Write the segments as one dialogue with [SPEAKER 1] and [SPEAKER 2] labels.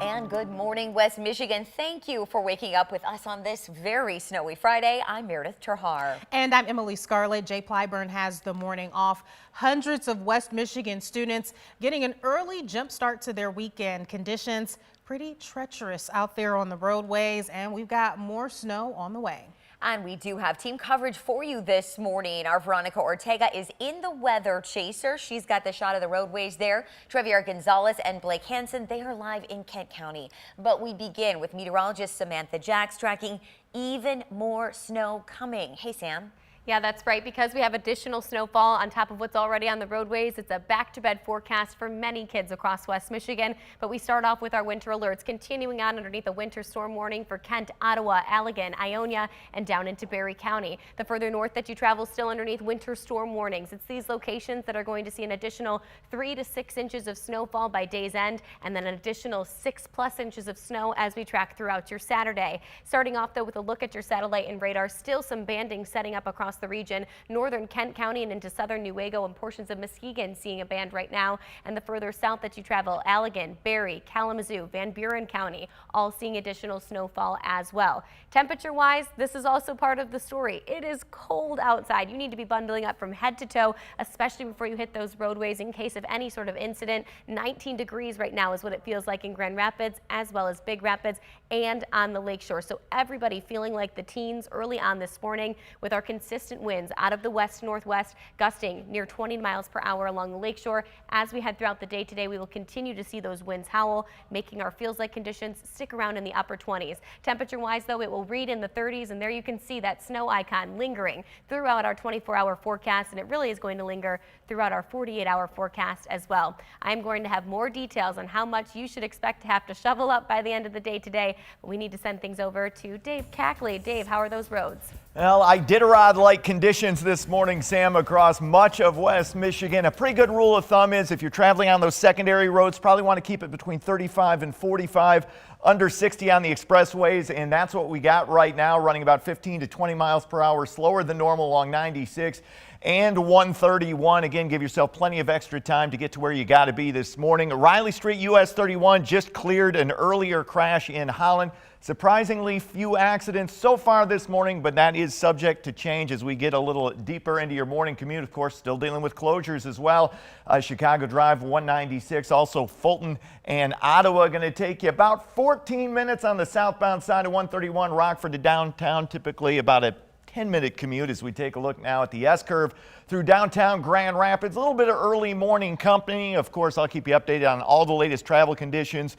[SPEAKER 1] And good morning, West Michigan. Thank you for waking up with us on this very snowy Friday. I'm Meredith Terhar.
[SPEAKER 2] And I'm Emily Scarlett. Jay Plyburn has the morning off. Hundreds of West Michigan students getting an early jump start to their weekend. Conditions pretty treacherous out there on the roadways, and we've got more snow on the way.
[SPEAKER 1] And we do have team coverage for you this morning. Our Veronica Ortega is in the weather chaser. She's got the shot of the roadways there. Trevier Gonzalez and Blake Hansen, they are live in Kent County. But we begin with meteorologist Samantha Jacks tracking even more snow coming. Hey, Sam.
[SPEAKER 3] Yeah, that's right, because we have additional snowfall on top of what's already on the roadways. It's a back-to-bed forecast for many kids across West Michigan. But we start off with our winter alerts, continuing on underneath a winter storm warning for Kent, Ottawa, Allegan, Ionia, and down into Barry County. The further north that you travel, still underneath winter storm warnings. It's these locations that are going to see an additional 3 to 6 inches of snowfall by day's end, and then an additional 6+ inches of snow as we track throughout your Saturday. Starting off, though, with a look at your satellite and radar, still some banding setting up across the region. Northern Kent County and into southern Newaygo and portions of Muskegon seeing a band right now. And the further south that you travel, Allegan, Barry, Kalamazoo, Van Buren County, all seeing additional snowfall as well. Temperature-wise, this is also part of the story. It is cold outside. You need to be bundling up from head to toe, especially before you hit those roadways in case of any sort of incident. 19 degrees right now is what it feels like in Grand Rapids, as well as Big Rapids and on the lakeshore. So everybody feeling like the teens early on this morning with our consistent winds out of the west-northwest, gusting near 20 miles per hour along the lakeshore. As we head throughout the day today, we will continue to see those winds howl, making our feels-like conditions stick around in the upper 20s. Temperature-wise, though, it will read in the 30s, and there you can see that snow icon lingering throughout our 24-hour forecast, and it really is going to linger throughout our 48-hour forecast as well. I'm going to have more details on how much you should expect to have to shovel up by the end of the day today, but we need to send things over to Dave Cackley. Dave, how are those roads?
[SPEAKER 4] Well, Iditarod-like conditions this morning, Sam, across much of West Michigan. A pretty good rule of thumb is if you're traveling on those secondary roads, probably want to keep it between 35 and 45, under 60 on the expressways, and that's what we got right now, running about 15 to 20 miles per hour, slower than normal along 96 and 131. Again, give yourself plenty of extra time to get to where you got to be this morning. Riley Street, US 31, just cleared an earlier crash in Holland. Surprisingly few accidents so far this morning, but that is subject to change as we get a little deeper into your morning commute. Of course, still dealing with closures as well. Chicago Drive 196, also Fulton and Ottawa, going to take you about 14 minutes on the southbound side of 131, Rockford to downtown, typically about a 10-minute commute as we take a look now at the S-curve through downtown Grand Rapids. A little bit of early morning company. Of course, I'll keep you updated on all the latest travel conditions.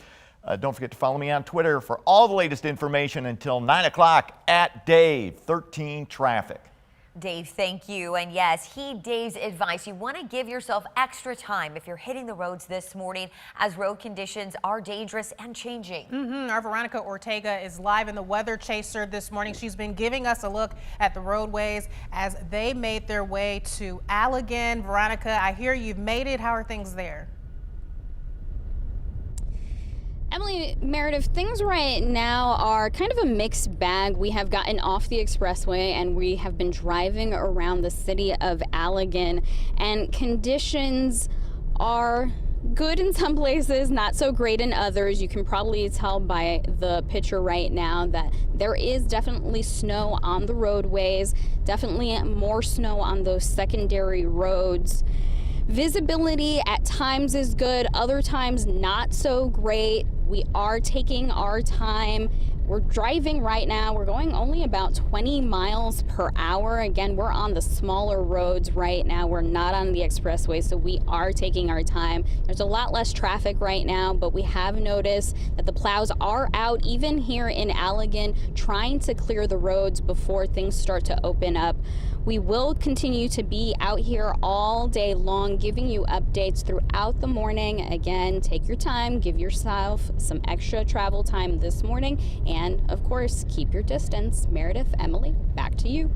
[SPEAKER 4] Don't forget to follow me on Twitter for all the latest information until 9 o'clock at Dave 13 Traffic.
[SPEAKER 1] Dave, thank you. And yes, heed Dave's advice. You want to give yourself extra time if you're hitting the roads this morning, as road conditions are dangerous and changing.
[SPEAKER 2] Our Veronica Ortega is live in the weather chaser this morning. She's been giving us a look at the roadways as they made their way to Allegan. Veronica, I hear you've made it. How are things there?
[SPEAKER 5] Emily, Meredith, things right now are kind of a mixed bag. We have gotten off the expressway and we have been driving around the city of Allegan, and conditions are good in some places, not so great in others. You can probably tell by the picture right now that there is definitely snow on the roadways, definitely more snow on those secondary roads. Visibility at times is good, other times not so great. We are taking our time. We're driving right now. We're going only about 20 miles per hour. Again, we're on the smaller roads right now. We're not on the expressway, so we are taking our time. There's a lot less traffic right now, but we have noticed that the plows are out, even here in Allegan, trying to clear the roads before things start to open up. We will continue to be out here all day long, giving you updates throughout the morning. Again, take your time, give yourself some extra travel time this morning, and of course, keep your distance. Meredith, Emily, back to you.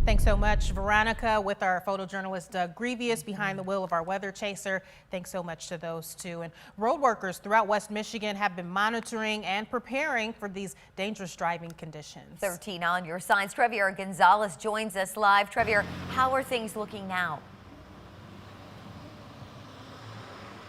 [SPEAKER 2] Thanks so much, Veronica, with our photojournalist Doug Grievous behind the wheel of our weather chaser. Thanks so much to those two. And road workers throughout West Michigan have been monitoring and preparing for these dangerous driving conditions.
[SPEAKER 1] 13 on your signs. Trevier Gonzalez joins us live. Trevier, how are things looking now?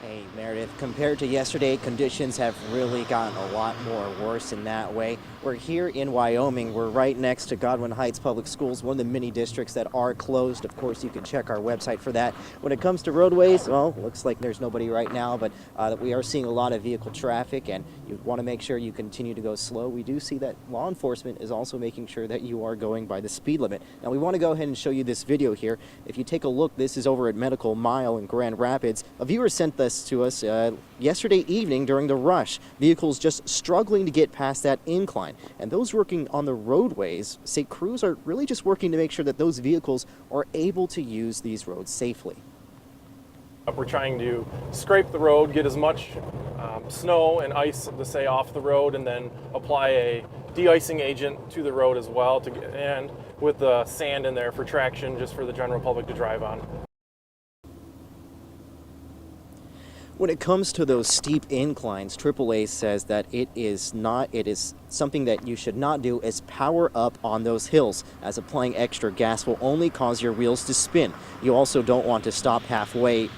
[SPEAKER 6] Hey, Meredith, compared to yesterday, conditions have really gotten a lot more worse in that way. We're here in Wyoming. We're right next to Godwin Heights Public Schools, one of the many districts that are closed. Of course, you can check our website for that. When it comes to roadways, well, looks like there's nobody right now, but we are seeing a lot of vehicle traffic, and you want to make sure you continue to go slow. We do see that law enforcement is also making sure that you are going by the speed limit. Now, we want to go ahead and show you this video here. If you take a look, this is over at Medical Mile in Grand Rapids. A viewer sent this to us yesterday evening during the rush. Vehicles just struggling to get past that incline. And those working on the roadways say crews are really just working to make sure that those vehicles are able to use these roads safely.
[SPEAKER 7] We're trying to scrape the road, get as much snow and ice to say off the road, and then apply a de-icing agent to the road as well, and with the sand in there for traction, just for the general public to drive on.
[SPEAKER 6] When it comes to those steep inclines, AAA says that it is something that you should not do is power up on those hills, as applying extra gas will only cause your wheels to spin. You also don't want to stop halfway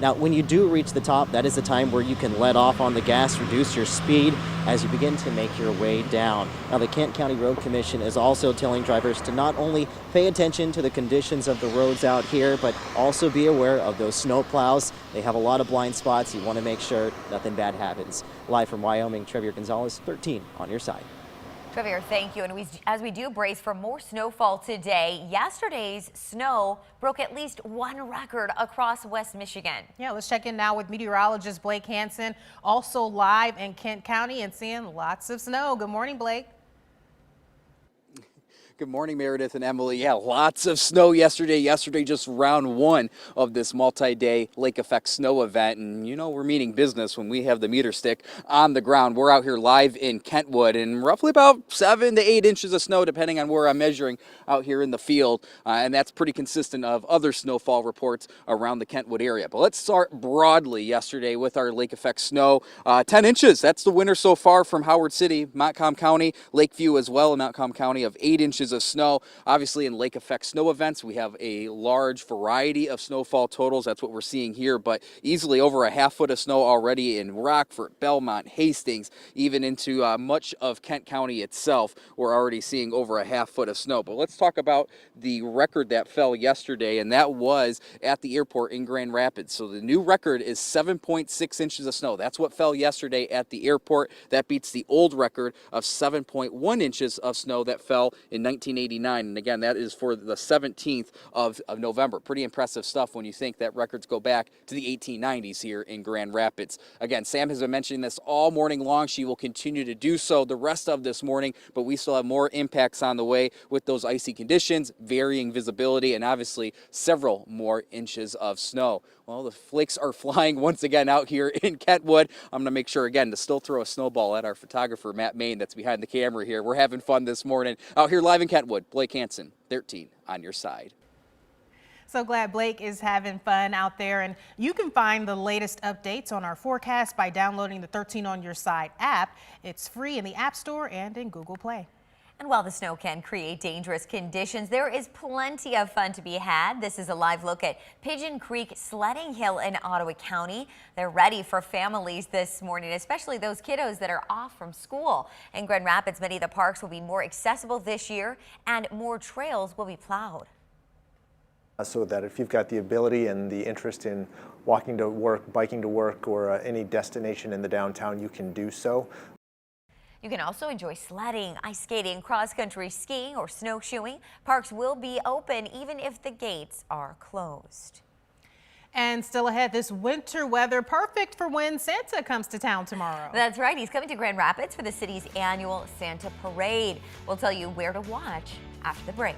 [SPEAKER 6] Now, when you do reach the top, that is the time where you can let off on the gas, reduce your speed as you begin to make your way down. Now, the Kent County Road Commission is also telling drivers to not only pay attention to the conditions of the roads out here, but also be aware of those snow plows. They have a lot of blind spots. You want to make sure nothing bad happens. Live from Wyoming, Trevier Gonzalez, 13 on your side.
[SPEAKER 1] Trevier, thank you. And as we do brace for more snowfall today, yesterday's snow broke at least one record across West Michigan.
[SPEAKER 2] Yeah, let's check in now with meteorologist Blake Hansen, also live in Kent County and seeing lots of snow. Good morning, Blake.
[SPEAKER 8] Good morning, Meredith and Emily. Yeah, lots of snow yesterday. Yesterday, just round one of this multi-day lake effect snow event. And you know, we're meaning business when we have the meter stick on the ground. We're out here live in Kentwood, and roughly about 7 to 8 inches of snow, depending on where I'm measuring out here in the field. And that's pretty consistent of other snowfall reports around the Kentwood area. But let's start broadly yesterday with our lake effect snow. 10 inches. That's the winter so far from Howard City, Montcalm County, Lakeview as well in Montcalm County of 8 inches of snow. Obviously, in lake effect snow events, we have a large variety of snowfall totals. That's what we're seeing here, but easily over a half foot of snow already in Rockford, Belmont, Hastings, even into much of Kent County itself. We're already seeing over a half foot of snow. But let's talk about the record that fell yesterday, and that was at the airport in Grand Rapids. So the new record is 7.6 inches of snow. That's what fell yesterday at the airport. That beats the old record of 7.1 inches of snow that fell in 1989. And again, that is for the 17th of November. Pretty impressive stuff when you think that records go back to the 1890s here in Grand Rapids. Again, Sam has been mentioning this all morning long. She will continue to do so the rest of this morning, but we still have more impacts on the way with those icy conditions, varying visibility, and obviously several more inches of snow. Well, the flakes are flying once again out here in Kentwood. I'm going to make sure, again, to still throw a snowball at our photographer, Matt Main, that's behind the camera here. We're having fun this morning out here live in Kentwood. Blake Hansen, 13 on your side.
[SPEAKER 2] So glad Blake is having fun out there, and you can find the latest updates on our forecast by downloading the 13 on your side app. It's free in the App Store and in Google Play.
[SPEAKER 1] And while the snow can create dangerous conditions, there is plenty of fun to be had. This is a live look at Pigeon Creek Sledding Hill in Ottawa County. They're ready for families this morning, especially those kiddos that are off from school. In Grand Rapids, many of the parks will be more accessible this year, and more trails will be plowed.
[SPEAKER 9] So that if you've got the ability and the interest in walking to work, biking to work, or any destination in the downtown, you can do so.
[SPEAKER 1] You can also enjoy sledding, ice skating, cross-country skiing, or snowshoeing. Parks will be open even if the gates are closed.
[SPEAKER 2] And still ahead, this winter weather, perfect for when Santa comes to town tomorrow.
[SPEAKER 1] That's right. He's coming to Grand Rapids for the city's annual Santa Parade. We'll tell you where to watch after the break.